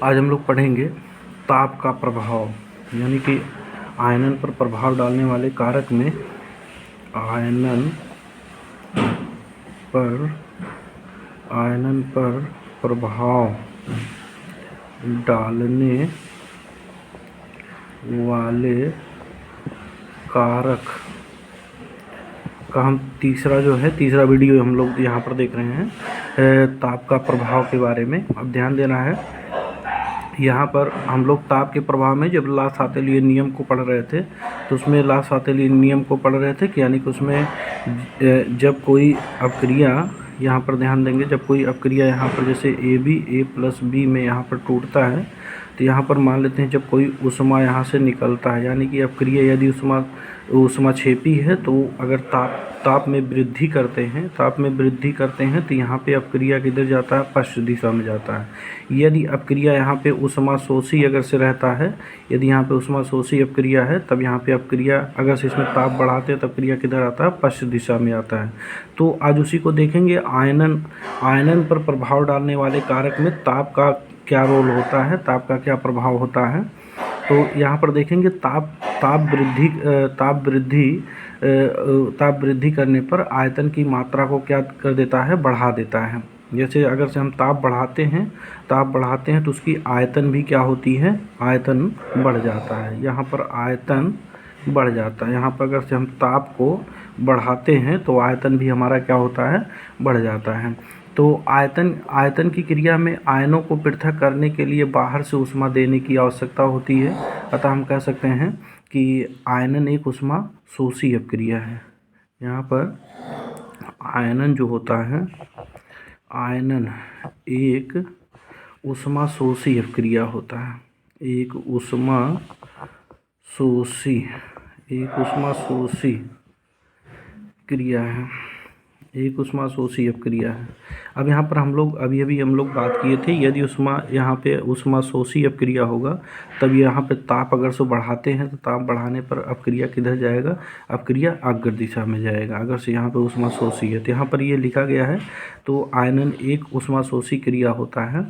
आज हम लोग पढ़ेंगे ताप का प्रभाव, यानी कि आयनन पर प्रभाव डालने वाले कारक में आयनन पर प्रभाव डालने वाले कारक का हम तीसरा वीडियो हम लोग यहाँ पर देख रहे हैं ताप का प्रभाव के बारे में। अब ध्यान देना है, यहाँ पर हम लोग ताप के प्रभाव में जब लासातेलिय नियम को पढ़ रहे थे तो उसमें लासातेलिय नियम को पढ़ रहे थे कि यानी कि उसमें जब कोई अपक्रिया, यहाँ पर ध्यान देंगे, जब कोई अपक्रिया यहाँ पर जैसे A+B में यहाँ पर टूटता है तो यहाँ पर मान लेते हैं जब कोई ऊष्मा यहाँ से निकलता है, यानी कि अपक्रिया यदि ऊष्माक्षेपी है तो अगर ताप में वृद्धि करते हैं तो यहाँ पे अपक्रिया किधर जाता है, पश्चिम दिशा में जाता है। यदि अपक्रिया यहाँ पे ऊष्मा शोषी अगर से रहता है, यदि यहाँ पे ऊष्मा शोषी अपक्रिया है तब यहाँ पे अपक्रिया अगर से इसमें ताप बढ़ाते हैं तब अपक्रिया किधर आता है, पश्चिम दिशा में आता है। तो आज उसी को देखेंगे, आयनन पर प्रभाव डालने वाले कारक में ताप का क्या रोल होता है, ताप का क्या प्रभाव होता है। तो यहाँ पर देखेंगे ताप वृद्धि करने पर आयतन की मात्रा को क्या कर देता है, बढ़ा देता है। जैसे अगर से हम ताप बढ़ाते हैं तो उसकी आयतन भी क्या होती है, आयतन बढ़ जाता है। यहाँ पर आयतन बढ़ जाता है, यहाँ पर अगर से हम ताप को बढ़ाते हैं तो आयतन भी हमारा क्या होता है, बढ़ जाता है। तो आयतन की क्रिया में आयनों को पृथक करने के लिए बाहर से ऊष्मा देने की आवश्यकता होती है, अतः हम कह सकते हैं कि आयनन एक ऊष्मा शोषी अपक्रिया है। यहाँ पर आयनन जो होता है, आयनन एक ऊष्मा शोषी अपक्रिया होता है, एक ऊष्मा शोषी क्रिया है, एक ऊष्मा शोषी अपक्रिया है। अब यहाँ पर हम लोग अभी हम लोग बात किए थे, यदि यहाँ पे ऊष्मा शोषी अपक्रिया होगा तब यहाँ पे ताप अगर से बढ़ाते हैं तो ताप बढ़ाने पर अपक्रिया किधर जाएगा, अपक्रिया अग्र दिशा में जाएगा। अगर से यहाँ पे ऊष्मा शोषी है तो यहाँ पर ये लिखा गया है। तो आयनन एक ऊष्मा शोषी क्रिया होता है।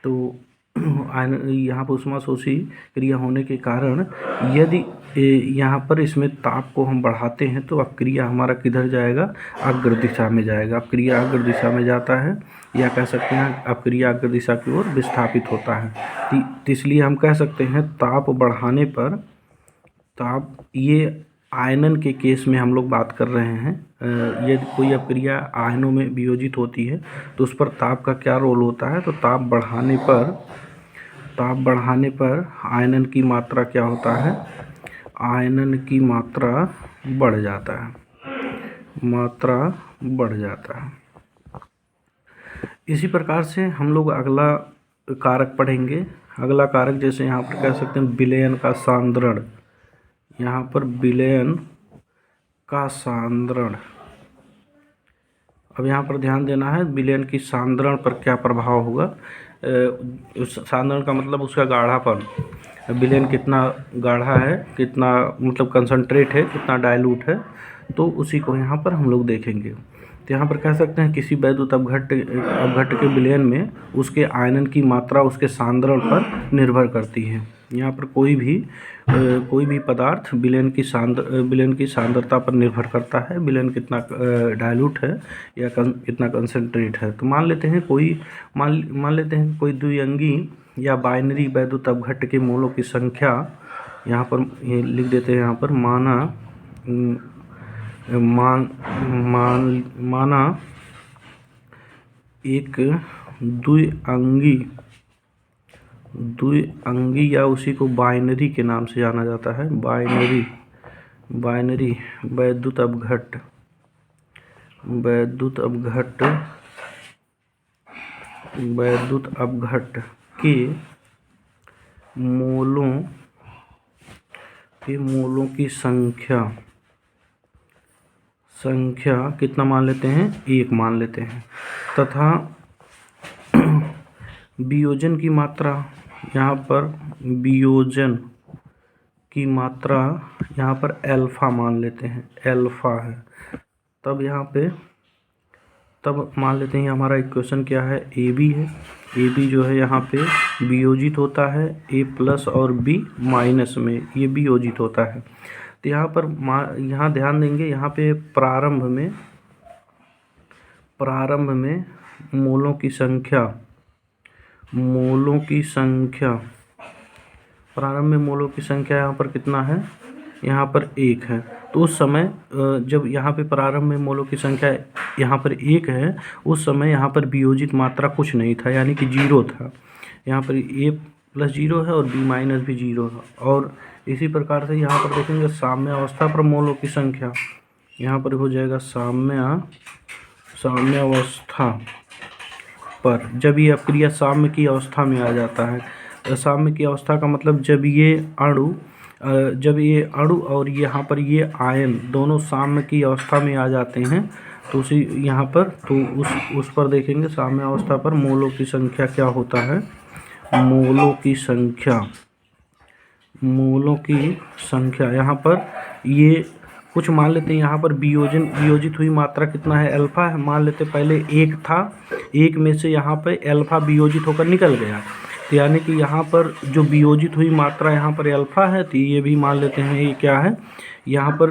तो आयनन यहाँ पर ऊष्मा शोषी क्रिया होने के कारण यदि यहाँ पर इसमें ताप को हम बढ़ाते हैं तो अपक्रिया हमारा किधर जाएगा, अग्र दिशा में जाएगा। अपक्रिया अग्र दिशा में जाता है, या कह सकते हैं अपक्रिया अग्र दिशा की ओर विस्थापित होता है। तो इसलिए हम कह सकते हैं ताप बढ़ाने पर, ये आयनन के केस में हम लोग बात कर रहे हैं। यदि कोई अपक्रिया आयनों में वियोजित होती है तो उस पर ताप का क्या रोल होता है। तो ताप बढ़ाने पर आयनन की मात्रा क्या होता है, आयनन की मात्रा बढ़ जाता है। इसी प्रकार से हम लोग अगला कारक पढ़ेंगे। अगला कारक जैसे यहाँ पर कह सकते हैं विलयन का सांद्रण। यहाँ पर विलयन का सांद्रण, अब यहाँ पर ध्यान देना है विलयन की सांद्रण पर क्या प्रभाव होगा। सांद्रण का मतलब उसका गाढ़ापन, विलयन कितना गाढ़ा है, कितना मतलब कंसंट्रेट है, कितना डाइल्यूट है, तो उसी को यहाँ पर हम लोग देखेंगे। तो यहाँ पर कह सकते हैं किसी वैद्युत अपघट्ट के विलयन में उसके आयनन की मात्रा उसके सांद्रण पर निर्भर करती है। यहाँ पर कोई भी पदार्थ विलयन की सांद्रता पर निर्भर करता है, विलयन कितना डाइल्यूट है या कितना कंसंट्रेट है। तो मान लेते हैं कोई द्विअंगी या बाइनरी वैद्युत अपघट्ट के मोलों की संख्या, यहाँ पर ये लिख देते हैं, यहाँ पर माना एक द्विअंगी या उसी को बाइनरी के नाम से जाना जाता है, बाइनरी वैद्युत अपघट्ट के मोलों की संख्या कितना मान लेते हैं, 1 मान लेते हैं, तथा वियोजन की मात्रा, यहाँ पर वियोजन की मात्रा यहाँ पर अल्फा मान लेते हैं, अल्फा है। तब मान लेते हैं हमारा इक्वेशन क्या है, AB है। AB जो है यहाँ पे वियोजित होता है A प्लस और B माइनस में, ये वियोजित होता है। तो यहाँ पर यहाँ ध्यान देंगे, यहाँ पे प्रारंभ में मोलों की संख्या प्रारंभ में मोलों की संख्या यहाँ पर कितना है, यहाँ पर 1 है। तो उस समय जब यहाँ पे प्रारंभ में मोलों की संख्या यहाँ पर 1 है, उस समय यहाँ पर वियोजित मात्रा कुछ नहीं था, यानी कि 0 था। यहाँ पर A प्लस 0 है और B माइनस भी 0 है। और इसी प्रकार से यहाँ पर देखेंगे साम्य अवस्था पर मोलों की संख्या, यहाँ पर हो जाएगा साम्य अवस्था पर, जब ये अपक्रिया साम्य की अवस्था में आ जाता है। साम्य की अवस्था का मतलब जब ये अणु और यहाँ पर ये आयन दोनों साम्य की अवस्था में आ जाते हैं, तो उसी यहाँ पर तो उस पर देखेंगे साम्य अवस्था पर मोलों की संख्या क्या होता है। मोलों की संख्या यहाँ पर ये कुछ मान लेते हैं, यहाँ पर वियोजित हुई मात्रा कितना है, अल्फा है। मान लेते पहले 1 था, 1 में से यहाँ पर अल्फा वियोजित होकर निकल गया, तो यानी कि यहाँ पर जो वियोजित हुई मात्रा यहाँ पर अल्फा है, तो ये भी मान लेते हैं ये क्या है, यहाँ पर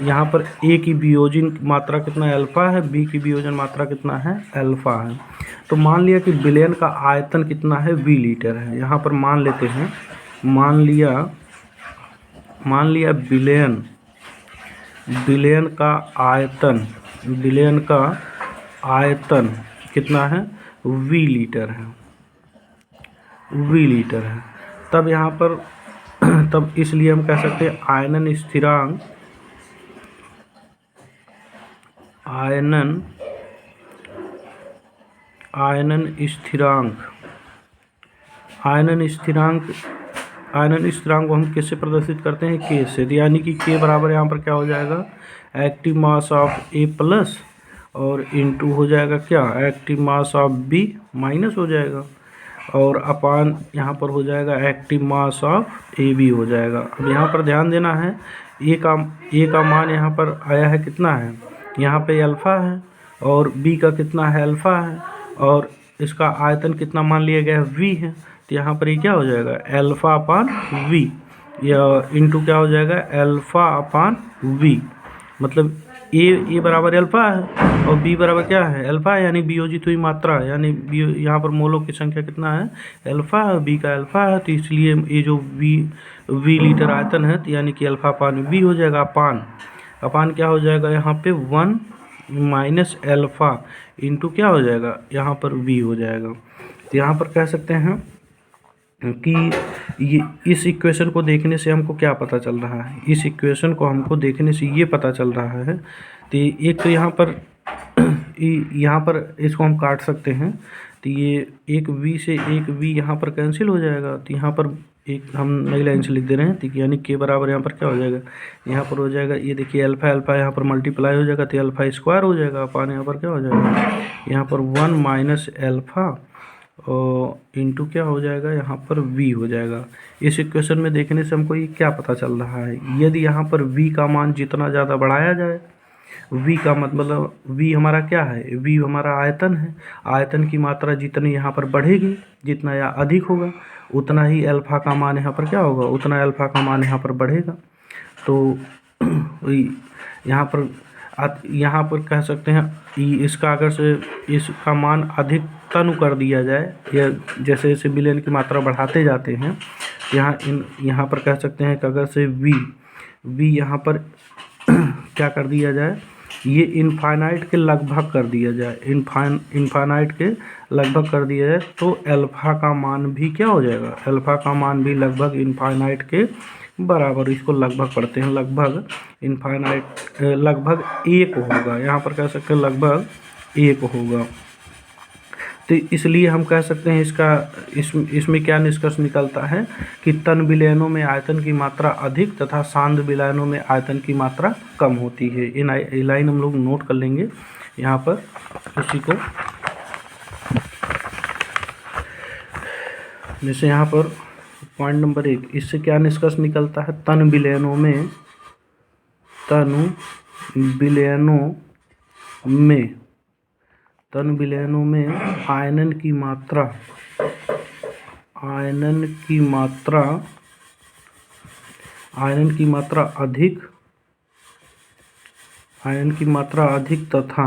यहाँ पर A की वियोजन मात्रा कितना है, अल्फा है, B की वियोजन मात्रा कितना है, अल्फा है। तो मान लिया कि विलयन का आयतन कितना है, V लीटर है। यहाँ पर मान लेते हैं, मान लिया विलयन का आयतन कितना है, V लीटर है। तब यहाँ पर तब इसलिए हम कह सकते हैं आयनन स्थिरांक को हम किससे प्रदर्शित करते हैं, K से। यानी कि K बराबर यहाँ पर क्या हो जाएगा, active mass of A plus और इनटू हो जाएगा क्या, active mass of B minus हो जाएगा, और अपान यहाँ पर हो जाएगा एक्टिव मास ऑफ AB हो जाएगा। अब यहाँ पर ध्यान देना है, A का मान यहाँ पर आया है कितना है, यहाँ पे अल्फ़ा है और B का कितना है, अल्फ़ा है, और इसका आयतन कितना मान लिया गया है, V है। तो यहाँ पर ये क्या हो जाएगा, अल्फ़ा अपान V, या इनटू क्या हो जाएगा, अल्फ़ा अपान V। मतलब ए बराबर अल्फ़ा है और बी बराबर क्या है, अल्फ़ा है, यानी वियोजित हुई मात्रा, यानी यहाँ पर मोलों की संख्या कितना है, अल्फ़ा है, बी का अल्फ़ा है। तो इसलिए ये जो वी लीटर आयतन है, तो यानी कि अल्फ़ा अपान बी हो जाएगा। अपान क्या हो जाएगा, यहाँ पे 1 माइनस अल्फ़ा इंटू क्या हो जाएगा, यहाँ पर वी हो जाएगा। तो यहाँ पर कह सकते हैं कि ये इस इक्वेशन को देखने से हमको क्या पता चल रहा है, इस इक्वेशन को हमको देखने से ये पता चल रहा है। तो एक तो यहाँ पर इसको हम काट सकते हैं, तो ये एक v से एक v यहाँ पर कैंसिल हो जाएगा। तो यहाँ पर एक हम नई लाइन से लिख दे रहे हैं, तो यानी k बराबर यहाँ पर क्या हो जाएगा, यहाँ पर हो जाएगा, ये देखिए अल्फ़ा यहाँ पर मल्टीप्लाई हो जाएगा, तो अल्फ़ा स्क्वायर हो जाएगा, अपान यहाँ पर क्या हो जाएगा, यहाँ पर 1 माइनस अल्फ़ा और इंटू क्या हो जाएगा, यहाँ पर v हो जाएगा। इस इक्वेशन में देखने से हमको ये क्या पता चल रहा है, यदि यहाँ पर v का मान जितना ज़्यादा बढ़ाया जाए, v का मतलब v हमारा क्या है, v हमारा आयतन है, आयतन की मात्रा जितनी यहाँ पर बढ़ेगी, जितना या अधिक होगा, उतना ही अल्फ़ा का मान यहाँ पर क्या होगा, उतना अल्फ़ा का मान यहाँ पर बढ़ेगा। तो यहाँ पर कह सकते हैं इसका अगर से इसका मान अधिकतम कर दिया जाए, या जैसे जैसे विलयन की मात्रा बढ़ाते जाते हैं, यहाँ पर कह सकते हैं कि अगर से v यहाँ पर क्या कर दिया जाए, ये इनफाइनाइट के लगभग कर दिया जाए, इनफाइनाइट के लगभग कर दिया जाए, तो अल्फ़ा का मान भी क्या हो जाएगा, अल्फ़ा का मान भी लगभग इनफाइनाइट के बराबर, इसको लगभग पढ़ते हैं, लगभग इनफाइनाइट लगभग 1 होगा, यहाँ पर कह सकते हैं लगभग 1 होगा। तो इसलिए हम कह सकते हैं इसमें क्या निष्कर्ष निकलता है कि तन विलयनों में आयतन की मात्रा अधिक तथा सांद्र विलयनों में आयतन की मात्रा कम होती है। इन लाइन हम लोग नोट कर लेंगे यहाँ पर उसी को। जैसे यहाँ पर पॉइंट नंबर 1, इससे क्या निष्कर्ष निकलता है, तन विलयनों में आयनन की मात्रा आयनन की मात्रा अधिक तथा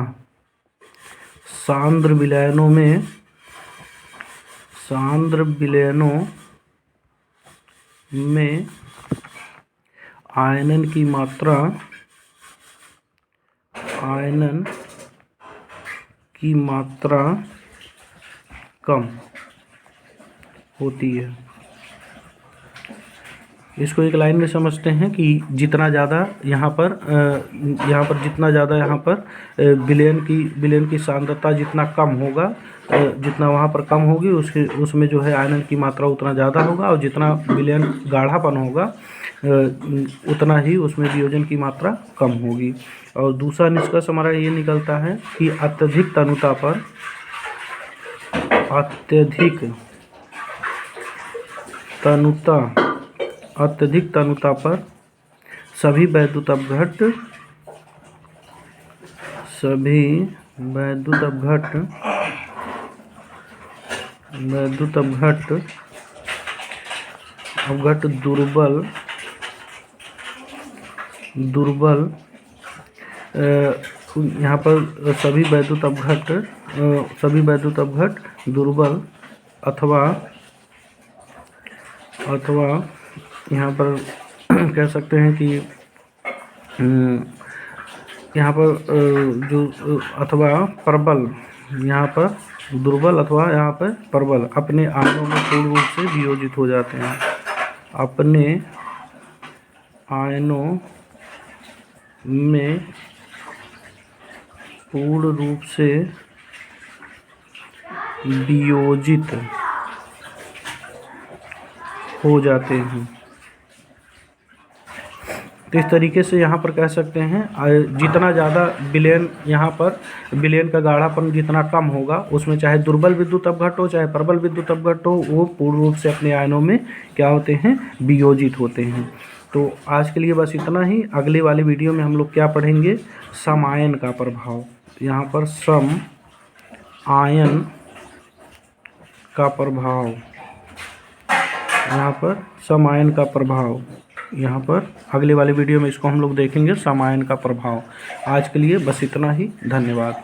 सांद्र विलयनों में आयनन की मात्रा कम होती है। इसको एक लाइन में समझते हैं कि जितना ज़्यादा यहाँ पर जितना ज़्यादा यहाँ पर विलयन की सांद्रता जितना कम होगा, जितना वहाँ पर कम होगी उसमें जो है आयनन की मात्रा उतना ज़्यादा होगा, और जितना विलयन गाढ़ापन होगा उतना ही उसमें वियोजन की मात्रा कम होगी। और दूसरा निष्कर्ष हमारा ये निकलता है कि अत्यधिक तनुता पर सभी वैद्युत अपघट्ट दुर्बल यहाँ पर सभी वैद्युत अपघट्ट दुर्बल अथवा यहाँ पर कह सकते हैं कि यहाँ पर अथवा प्रबल, यहाँ पर दुर्बल अथवा यहाँ पर प्रबल अपने आयनों में पूर्ण रूप से वियोजित हो जाते हैं। अपने आयनों में पूर्ण रूप से वियोजित हो जाते हैं। तो इस तरीके से यहाँ पर कह सकते हैं जितना ज़्यादा विलयन का गाढ़ापन जितना कम होगा, उसमें चाहे दुर्बल विद्युत अपघट्ट हो चाहे प्रबल विद्युत अपघट्ट हो, वो पूर्ण रूप से अपने आयनों में क्या होते हैं, वियोजित होते हैं। तो आज के लिए बस इतना ही। अगले वाले वीडियो में हम लोग क्या पढ़ेंगे, सम आयन का प्रभाव। यहाँ पर सम आयन का प्रभाव, यहाँ पर अगले वाले वीडियो में इसको हम लोग देखेंगे, सम आयन का प्रभाव। आज के लिए बस इतना ही। धन्यवाद।